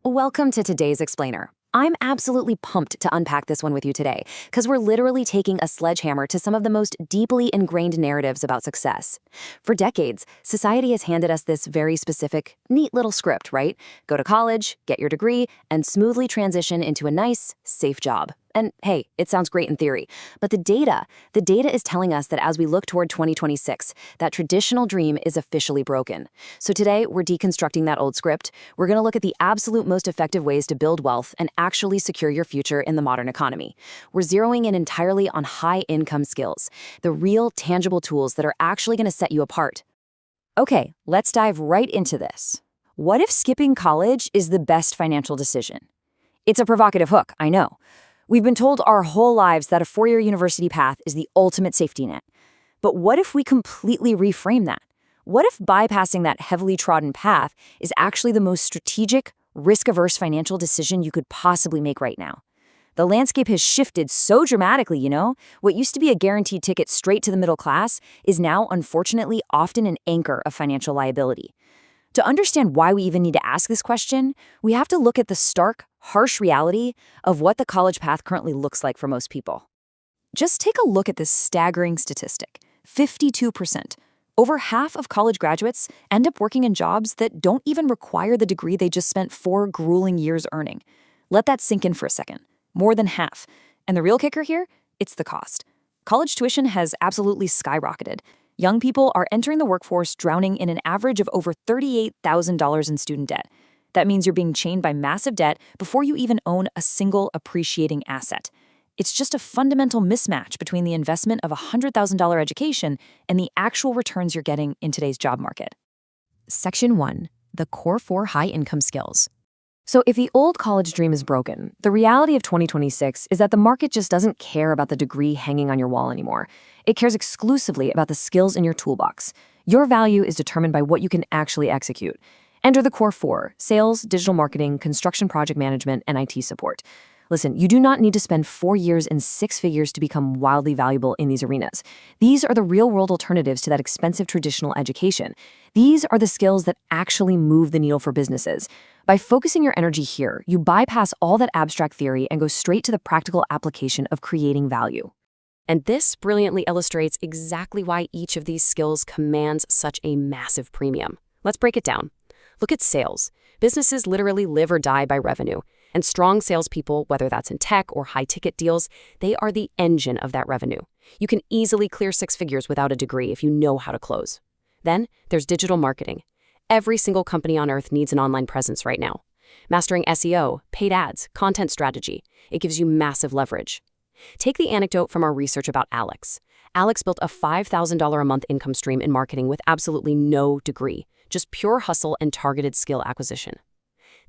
Welcome to today's Explainer. I'm absolutely pumped to unpack this one with you today, because we're literally taking a sledgehammer to some of the most deeply ingrained narratives about success. For decades, society has handed us this very specific, neat little script, right? Go to college, get your degree, and smoothly transition into a nice, safe job. And hey, it sounds great in theory, but the data is telling us that as we look toward 2026, that traditional dream is officially broken. So today, we're deconstructing that old script. We're going to look at the absolute most effective ways to build wealth and actually secure your future in the modern economy. We're zeroing in entirely on high-income skills, the real, tangible tools that are actually going to set you apart. Okay, let's dive right into this. What if skipping college is the best financial decision? It's a provocative hook, I know. We've been told our whole lives that a four-year university path is the ultimate safety net. But what if we completely reframe that? What if bypassing that heavily trodden path is actually the most strategic, risk-averse financial decision you could possibly make right now? The landscape has shifted so dramatically, you know? What used to be a guaranteed ticket straight to the middle class is now, unfortunately, often an anchor of financial liability. To understand why we even need to ask this question, we have to look at the stark, harsh reality of what the college path currently looks like for most people. Just take a look at this staggering statistic. 52%. Over half of college graduates end up working in jobs that don't even require the degree they just spent 4 grueling years earning. Let that sink in for a second. More than half. And the real kicker here? It's the cost. College tuition has absolutely skyrocketed. Young people are entering the workforce drowning in an average of over $38,000 in student debt. That means you're being chained by massive debt before you even own a single appreciating asset. It's just a fundamental mismatch between the investment of a $100,000 education and the actual returns you're getting in today's job market. Section 1. The core 4 high-income skills. So if the old college dream is broken, the reality of 2026 is that the market just doesn't care about the degree hanging on your wall anymore. It cares exclusively about the skills in your toolbox. Your value is determined by what you can actually execute. Enter the core 4: sales, digital marketing, construction project management, and IT support. Listen, you do not need to spend 4 years and 6 figures to become wildly valuable in these arenas. These are the real-world alternatives to that expensive traditional education. These are the skills that actually move the needle for businesses. By focusing your energy here, you bypass all that abstract theory and go straight to the practical application of creating value. And this brilliantly illustrates exactly why each of these skills commands such a massive premium. Let's break it down. Look at sales. Businesses literally live or die by revenue. And strong salespeople, whether that's in tech or high-ticket deals, they are the engine of that revenue. You can easily clear 6 figures without a degree if you know how to close. Then there's digital marketing. Every single company on earth needs an online presence right now. Mastering SEO, paid ads, content strategy, it gives you massive leverage. Take the anecdote from our research about Alex. Alex built a $5,000 a month income stream in marketing with absolutely no degree, just pure hustle and targeted skill acquisition.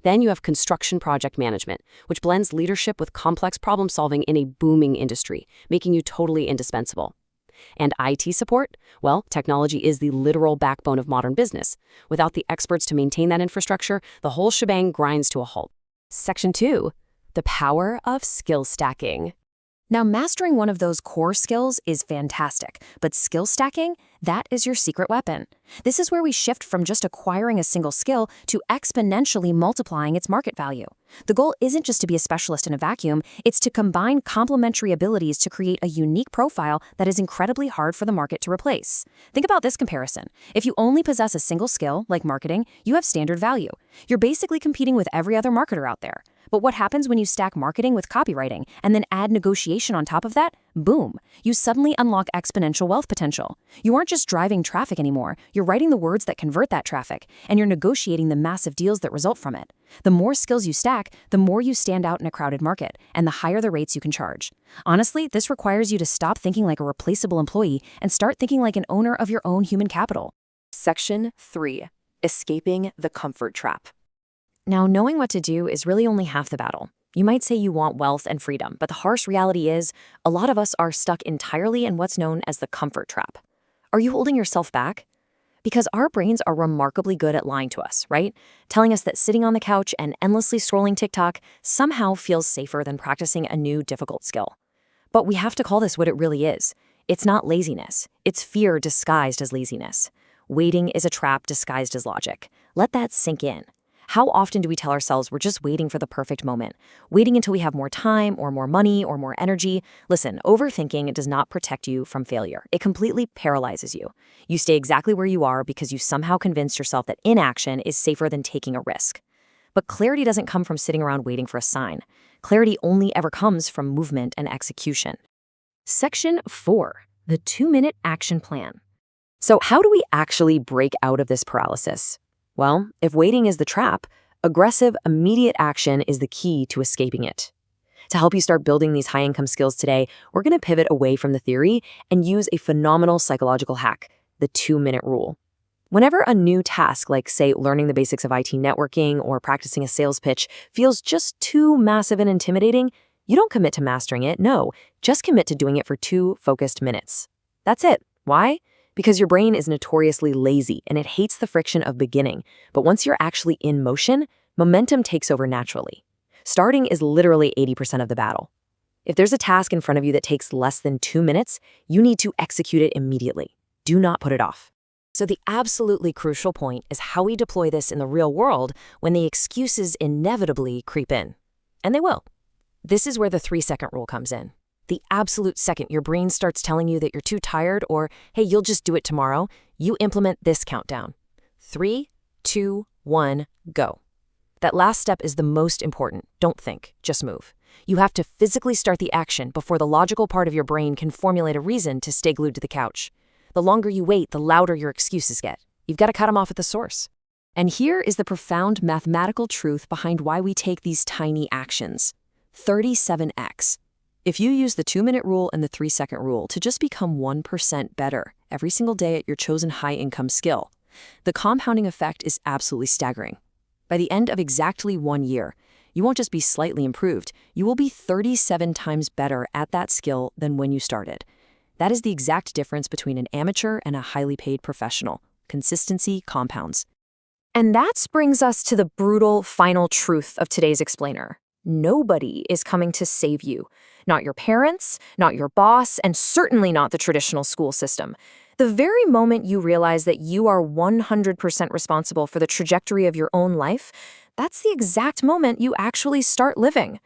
Then you have construction project management, which blends leadership with complex problem solving in a booming industry, making you totally indispensable. And IT support? Well, technology is the literal backbone of modern business. Without the experts to maintain that infrastructure, the whole shebang grinds to a halt. Section 2. The power of skill stacking. Now, mastering one of those core skills is fantastic, but skill stacking, that is your secret weapon. This is where we shift from just acquiring a single skill to exponentially multiplying its market value. The goal isn't just to be a specialist in a vacuum, it's to combine complementary abilities to create a unique profile that is incredibly hard for the market to replace. Think about this comparison. If you only possess a single skill, like marketing, you have standard value. You're basically competing with every other marketer out there. But what happens when you stack marketing with copywriting and then add negotiation on top of that? Boom! You suddenly unlock exponential wealth potential. You aren't just driving traffic anymore, you're writing the words that convert that traffic, and you're negotiating the massive deals that result from it. The more skills you stack, the more you stand out in a crowded market, and the higher the rates you can charge. Honestly, this requires you to stop thinking like a replaceable employee and start thinking like an owner of your own human capital. Section 3. Escaping the comfort trap. Now, knowing what to do is really only half the battle. You might say you want wealth and freedom, but the harsh reality is, a lot of us are stuck entirely in what's known as the comfort trap. Are you holding yourself back? Because our brains are remarkably good at lying to us, right? Telling us that sitting on the couch and endlessly scrolling TikTok somehow feels safer than practicing a new difficult skill. But we have to call this what it really is. It's not laziness. It's fear disguised as laziness. Waiting is a trap disguised as logic. Let that sink in. How often do we tell ourselves we're just waiting for the perfect moment, waiting until we have more time or more money or more energy? Listen, overthinking does not protect you from failure. It completely paralyzes you. You stay exactly where you are because you somehow convinced yourself that inaction is safer than taking a risk. But clarity doesn't come from sitting around waiting for a sign. Clarity only ever comes from movement and execution. Section 4, the 2-minute action plan. So how do we actually break out of this paralysis? Well, if waiting is the trap, aggressive, immediate action is the key to escaping it. To help you start building these high-income skills today, we're going to pivot away from the theory and use a phenomenal psychological hack, the 2-minute rule. Whenever a new task, like, say, learning the basics of IT networking or practicing a sales pitch, feels just too massive and intimidating, you don't commit to mastering it, no, just commit to doing it for 2 focused minutes. That's it. Why? Because your brain is notoriously lazy and it hates the friction of beginning. But once you're actually in motion, momentum takes over naturally. Starting is literally 80% of the battle. If there's a task in front of you that takes less than 2 minutes, you need to execute it immediately. Do not put it off. So the absolutely crucial point is how we deploy this in the real world when the excuses inevitably creep in. And they will. This is where the 3-second rule comes in. The absolute second your brain starts telling you that you're too tired or, hey, you'll just do it tomorrow, you implement this countdown. 3, 2, 1, go. That last step is the most important. Don't think, just move. You have to physically start the action before the logical part of your brain can formulate a reason to stay glued to the couch. The longer you wait, the louder your excuses get. You've got to cut them off at the source. And here is the profound mathematical truth behind why we take these tiny actions. 37x. If you use the 2-minute rule and the 3-second rule to just become 1% better every single day at your chosen high-income skill, the compounding effect is absolutely staggering. By the end of exactly 1 year, you won't just be slightly improved, you will be 37 times better at that skill than when you started. That is the exact difference between an amateur and a highly paid professional. Consistency compounds. And that brings us to the brutal final truth of today's explainer. Nobody is coming to save you. Not your parents, not your boss, and certainly not the traditional school system. The very moment you realize that you are 100% responsible for the trajectory of your own life, that's the exact moment you actually start living.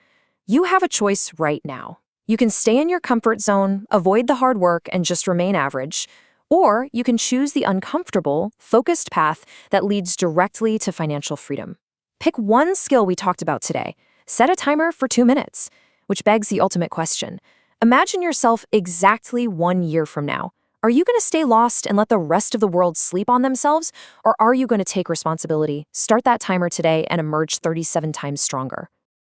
You have a choice right now. You can stay in your comfort zone, avoid the hard work, and just remain average. Or you can choose the uncomfortable, focused path that leads directly to financial freedom. Pick one skill we talked about today. Set a timer for 2 minutes, which begs the ultimate question. Imagine yourself exactly 1 year from now. Are you going to stay lost and let the rest of the world sleep on themselves? Or are you going to take responsibility, start that timer today, and emerge 37 times stronger?